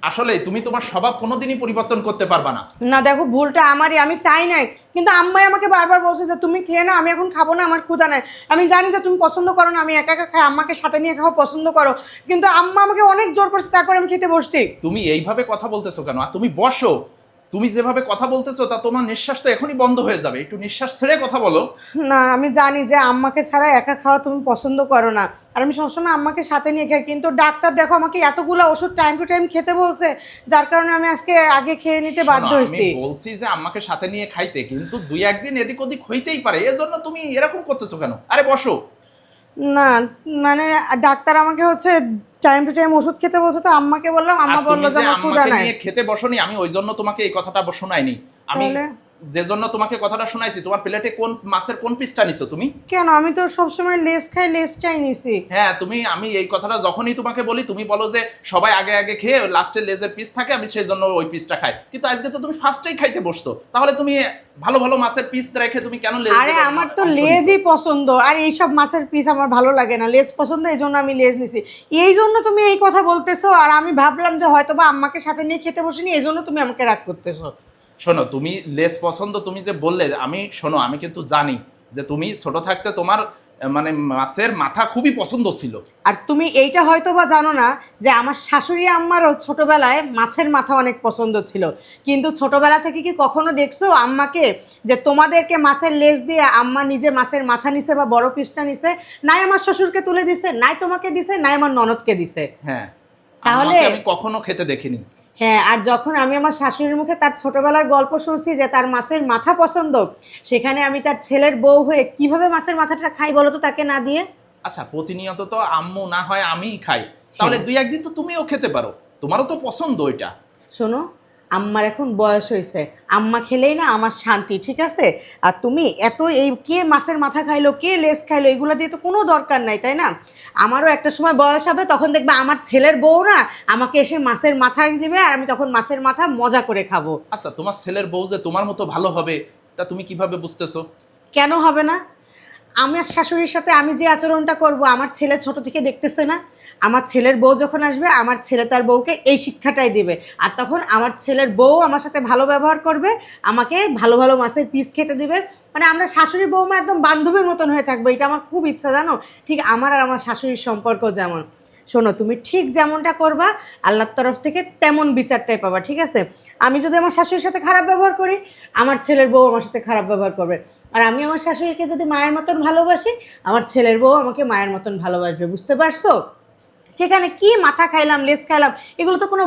আসলে তুমি তোমার স্বভাব কোনোদিনই পরিবর্তন করতে পারবা না। না দেখো, ভুলটা আমারই, আমি চাই নাই, কিন্তু আম্মাই আমাকে বারবার বলছে যে তুমি খেয়ে না, আমি এখন খাবো না, আমার ক্ষুধা নাই। আমি জানি যে তুমি পছন্দ করো না, আমি একা একা খাই, আম্মাকে সাথে নিয়ে খাওয়া পছন্দ করো, কিন্তু আম্মা আমাকে অনেক জোর করছে, তারপরে আমি খেতে বসছি। তুমি এইভাবে কথা বলতেছো কেন? আর তুমি বসো। তুমি যেভাবে কথা বলতেছো তা তোমার নিঃশ্বাস তো এখনই বন্ধ হয়ে যাবে, একটু নিঃশ্বাস ছেড়ে কথা বলো। না, আমি জানি যে আম্মাকে ছাড়া একা খাওয়া তুমি পছন্দ করো না, আর আমি সবসময় আম্মাকে সাথে নিয়ে খাই, কিন্তু ডাক্তার দেখো আমাকে এতগুলো ওষুধ টাইম টু টাইম খেতে বলছে, যার কারণে আমি আজকে আগে খেয়ে নিতে বাধ্য শোনো, আমি হয়েছি। বলছি যে আম্মাকে সাথে নিয়ে খাইতে, কিন্তু দুই একদিন এদিক ওদিক হইতেই পারে, এজন্য তুমি এরকম করতেছো কেন? আরে বসো। না, মানে ডাক্তার আমাকে হচ্ছে টাইম টু টাইম ওষুধ খেতে বলছে, তো আম্মাকে বললাম, আর আম্মা তুমি বললো যে যে আমার ক্ষুধা আম্মাকে নাই। নিয়ে খেতে বসনি, আমি ওই জন্য তোমাকে এই কথাটা শোনাইনি। আমি তাহলে? যে জন্য তোমাকে কথাটা শোনাইছি, তোমার প্লেটে কোন মাছের কোন পিসটা নিছো তুমি? কেন, আমি তো সবসময় লেস খাই, লেসটাই নিছি। হ্যাঁ, আমি এই কথাটা যখনই তোমাকে বলি তুমি বলো যে সবাই আগে আগে খেয়ে লাস্টে লেজের পিস থাকে, আমি সেই জন্য ওই পিসটা খাই। কিন্তু আজকে তো তুমি ফার্স্টেই খাইতে বসছো, তাহলে তুমি ভালো ভালো মাছের পিস রেখে তুমি কেন লেজ? আরে আমার তো লেজই পছন্দ, আর এইসব মাছের পিস আমার ভালো লাগে না, লেজ পছন্দ, এই জন্য আমি লেজ নিছি। এই জন্য তুমি এই কথা বলতেছো, আর আমি ভাবলাম যে হয়তো বা আম্মাকে সাথে নিয়ে খেতে বসিনি, এই জন্য তুমি আমাকে রাগ করতেছো। শোনো, তুমি লেস পছন্দ তুমি যে বললে, শোনো, আমি কিন্তু জানি যে তুমি ছোট থাকতে তোমার মানে মাছের মাথা খুবই পছন্দ ছিল। আর তুমি এইটা হয়তো বা জানো না যে আমার শাশুড়ি আম্মারও ছোটবেলায় মাছের মাথা অনেক পছন্দ ছিল, কিন্তু ছোটবেলা থেকে কি কখনো দেখছো আম্মাকে যে তোমাদেরকে মাছের লেজ দিয়ে আম্মা নিজে মাছের মাথা নিছে বা বড় পিসটা নিছে? নাই আমার শ্বশুরকে তুলে দিছে, নাই তোমাকে দিছে, নাই আমার ননদকে দিছে। হ্যাঁ, তাহলে আম্মাকে আমি কখনো খেতে দেখিনি। হ্যাঁ, আর যখন আমি আমার শাশুড়ির মুখে তার ছোটবেলার গল্প শুনছি যে তার মাছের মাথা পছন্দ, সেখানে আমি তার ছেলের বউ হয়ে কিভাবে মাছের মাথাটা খাই বলো তো তাকে না দিয়ে? আচ্ছা, প্রতিনিয়ত তো আম্মু না হয় আমিই খাই, তাহলে হ্যাঁ। দুই একদিন তো তুমিও খেতে পারো, তোমারও তো পছন্দ এটা। শোনো, আম্মার এখন বয়স হয়েছে, আম্মা খেলেই না আমার শান্তি, ঠিক আছে? আর তুমি এত এই কে মাছের মাথা খাইলো, কে লেজ খাইলো, এগুলো দিয়ে তো কোনো দরকার নাই, তাই না? আমারও একটা সময় বয়স হবে, তখন দেখবে আমার ছেলের বউরা আমাকে এসে মাছের মাথা দিবে, আর আমি তখন মাছের মাথা মজা করে খাবো। আচ্ছা, তোমার ছেলের বউ যে তোমার মতো ভালো হবে তা তুমি কিভাবে বুঝতেছো? কেন হবে না? আমার শাশুড়ির সাথে আমি যে আচরণটা করব, আমার ছেলে ছোট থেকে দেখতেছে না? আমার ছেলের বউ যখন আসবে, আমার ছেলে তার বউকে এই শিক্ষাটাই দিবে, আর তখন আমার ছেলের বউ আমার সাথে ভালো ব্যবহার করবে, আমাকে ভালো ভালো মাছের পিস খেতে দিবে, মানে আমরা শাশুড়ি বউমা একদম বান্ধবীর মতন হয়ে থাকবো। এটা আমার খুব ইচ্ছা, জানো? ঠিক আমার আর আমার শাশুড়ির সম্পর্ক যেমন। শোনো, তুমি ঠিক যেমনটা করবা আল্লাহর তরফ থেকে তেমন বিচারটাই পাবা, ঠিক আছে? আমি যদি আমার শাশুড়ির সাথে খারাপ ব্যবহার করি, আমার ছেলের বউ আমার সাথে খারাপ ব্যবহার করবে, আর আমি আমার শাশুড়িকে যদি মায়ের মতন ভালোবাসি, আমার ছেলের বউ আমাকে মায়ের মতন ভালোবাসবে, বুঝতে পারছো? সেখানে কি মাথা খাইলাম, লেজ খাইলাম, এগুলো তো কোনো